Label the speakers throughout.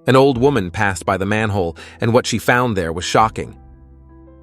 Speaker 1: An old woman passed by the manhole, and what she found there was shocking.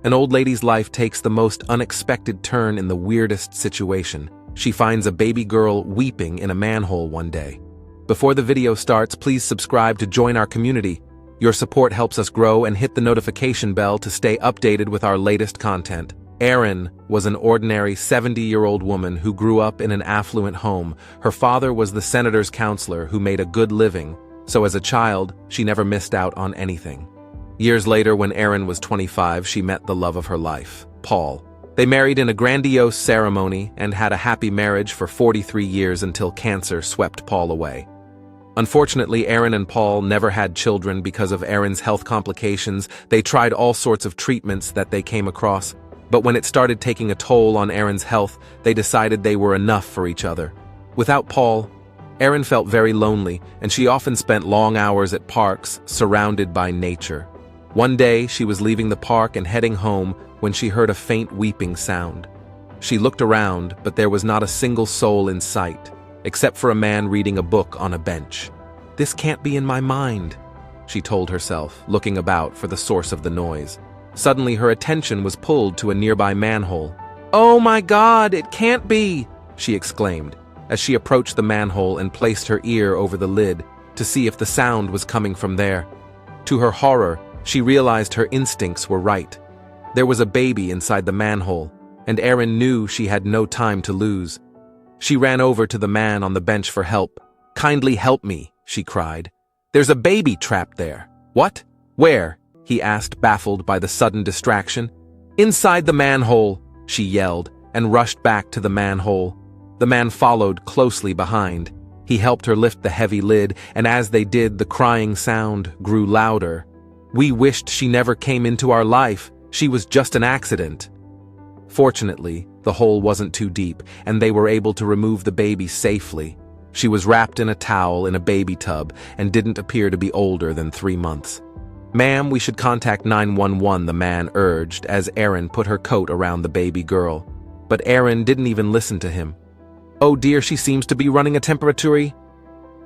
Speaker 1: An old lady's life takes the most unexpected turn in the weirdest situation. She finds a baby girl weeping in a manhole one day. Before the video starts, please subscribe to join our community. Your support helps us grow, and hit the notification bell to stay updated with our latest content. Erin was an ordinary 70-year-old woman who grew up in an affluent home. Her father was the senator's counselor who made a good living, so as a child, she never missed out on anything. Years later, when Erin was 25, she met the love of her life, Paul. They married in a grandiose ceremony and had a happy marriage for 43 years until cancer swept Paul away. Unfortunately, Erin and Paul never had children because of Erin's health complications. They tried all sorts of treatments that they came across, but when it started taking a toll on Erin's health, they decided they were enough for each other. Without Paul, Erin felt very lonely, and she often spent long hours at parks surrounded by nature. One day, she was leaving the park and heading home when she heard a faint weeping sound. She looked around, but there was not a single soul in sight, except for a man reading a book on a bench. "This can't be in my mind," she told herself, looking about for the source of the noise. Suddenly, her attention was pulled to a nearby manhole. "Oh my God, it can't be!" she exclaimed, as she approached the manhole and placed her ear over the lid to see if the sound was coming from there. To her horror, she realized her instincts were right. There was a baby inside the manhole, and Erin knew she had no time to lose. She ran over to the man on the bench for help. "Kindly help me," she cried. "There's a baby trapped there." "What? Where?" he asked, baffled by the sudden distraction. "Inside the manhole," she yelled, and rushed back to the manhole. The man followed closely behind. He helped her lift the heavy lid, and as they did, the crying sound grew louder. "We wished she never came into our life. She was just an accident." Fortunately, the hole wasn't too deep, and they were able to remove the baby safely. She was wrapped in a towel in a baby tub and didn't appear to be older than 3 months. "Ma'am, we should contact 911, the man urged as Erin put her coat around the baby girl. But Erin didn't even listen to him. "Oh dear, she seems to be running a temperature.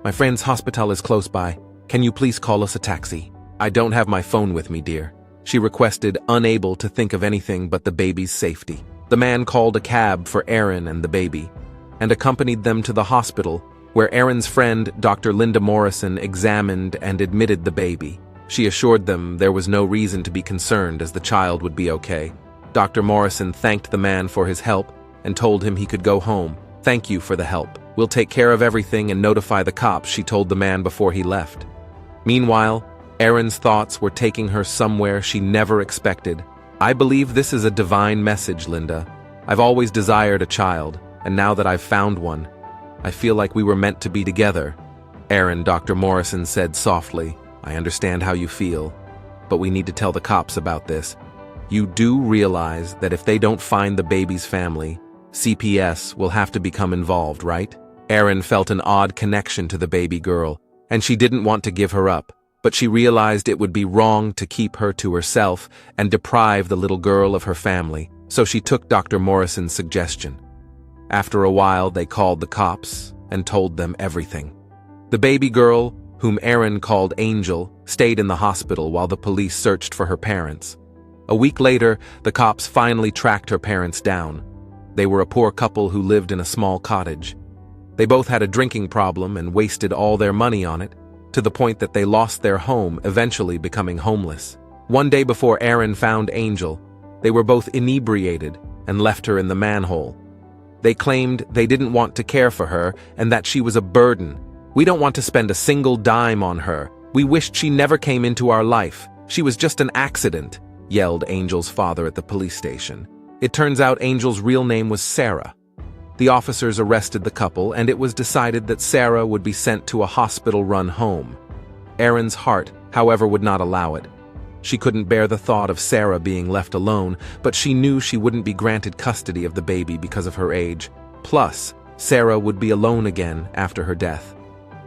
Speaker 1: My friend's hospital is close by. Can you please call us a taxi?" "I don't have my phone with me, dear," she requested, unable to think of anything but the baby's safety. The man called a cab for Erin and the baby, and accompanied them to the hospital, where Erin's friend, Dr. Linda Morrison, examined and admitted the baby. She assured them there was no reason to be concerned, as the child would be okay. Dr. Morrison thanked the man for his help and told him he could go home. "Thank you for the help. We'll take care of everything and notify the cops," she told the man before he left. Meanwhile, Erin's thoughts were taking her somewhere she never expected. "I believe this is a divine message, Linda. I've always desired a child, and now that I've found one, I feel like we were meant to be together." "Erin," Dr. Morrison said softly, "I understand how you feel, but we need to tell the cops about this. You do realize that if they don't find the baby's family, CPS will have to become involved, right?" Erin felt an odd connection to the baby girl, and she didn't want to give her up, but she realized it would be wrong to keep her to herself and deprive the little girl of her family, so she took Dr. Morrison's suggestion. After a while, they called the cops and told them everything. The baby girl, whom Erin called Angel, stayed in the hospital while the police searched for her parents. A week later, the cops finally tracked her parents down. They were a poor couple who lived in a small cottage. They both had a drinking problem and wasted all their money on it, to the point that they lost their home, eventually becoming homeless. One day before Erin found Angel, they were both inebriated and left her in the manhole. They claimed they didn't want to care for her and that she was a burden. "We don't want to spend a single dime on her. We wished she never came into our life. She was just an accident," yelled Angel's father at the police station. It turns out Angel's real name was Sarah. The officers arrested the couple, and it was decided that Sarah would be sent to a hospital-run home. Erin's heart, however, would not allow it. She couldn't bear the thought of Sarah being left alone, but she knew she wouldn't be granted custody of the baby because of her age. Plus, Sarah would be alone again after her death.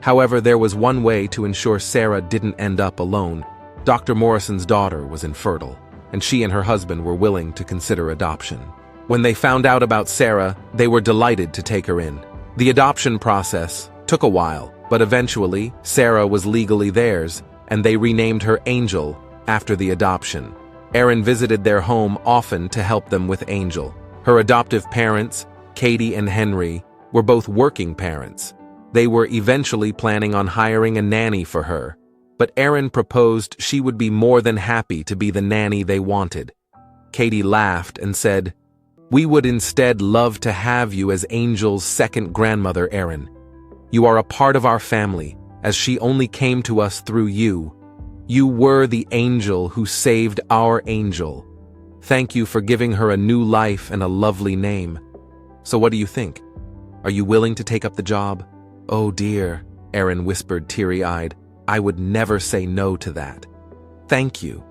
Speaker 1: However, there was one way to ensure Sarah didn't end up alone. Dr. Morrison's daughter was infertile, and she and her husband were willing to consider adoption. When they found out about Sarah, they were delighted to take her in. The adoption process took a while, but eventually, Sarah was legally theirs, and they renamed her Angel after the adoption. Erin visited their home often to help them with Angel. Her adoptive parents, Katie and Henry, were both working parents. They were eventually planning on hiring a nanny for her, but Erin proposed she would be more than happy to be the nanny they wanted. Katie laughed and said, "We would instead love to have you as Angel's second grandmother, Erin. You are a part of our family, as she only came to us through you. You were the angel who saved our Angel. Thank you for giving her a new life and a lovely name. So what do you think? Are you willing to take up the job?" "Oh dear," Erin whispered teary-eyed. "I would never say no to that. Thank you.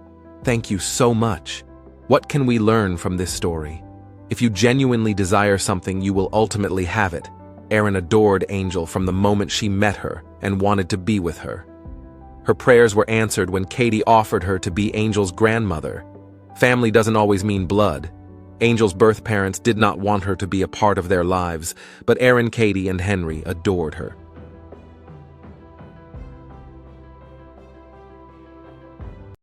Speaker 1: Thank you so much." What can we learn from this story? If you genuinely desire something, you will ultimately have it. Erin adored Angel from the moment she met her and wanted to be with her. Her prayers were answered when Katie offered her to be Angel's grandmother. Family doesn't always mean blood. Angel's birth parents did not want her to be a part of their lives, but Erin, Katie, and Henry adored her.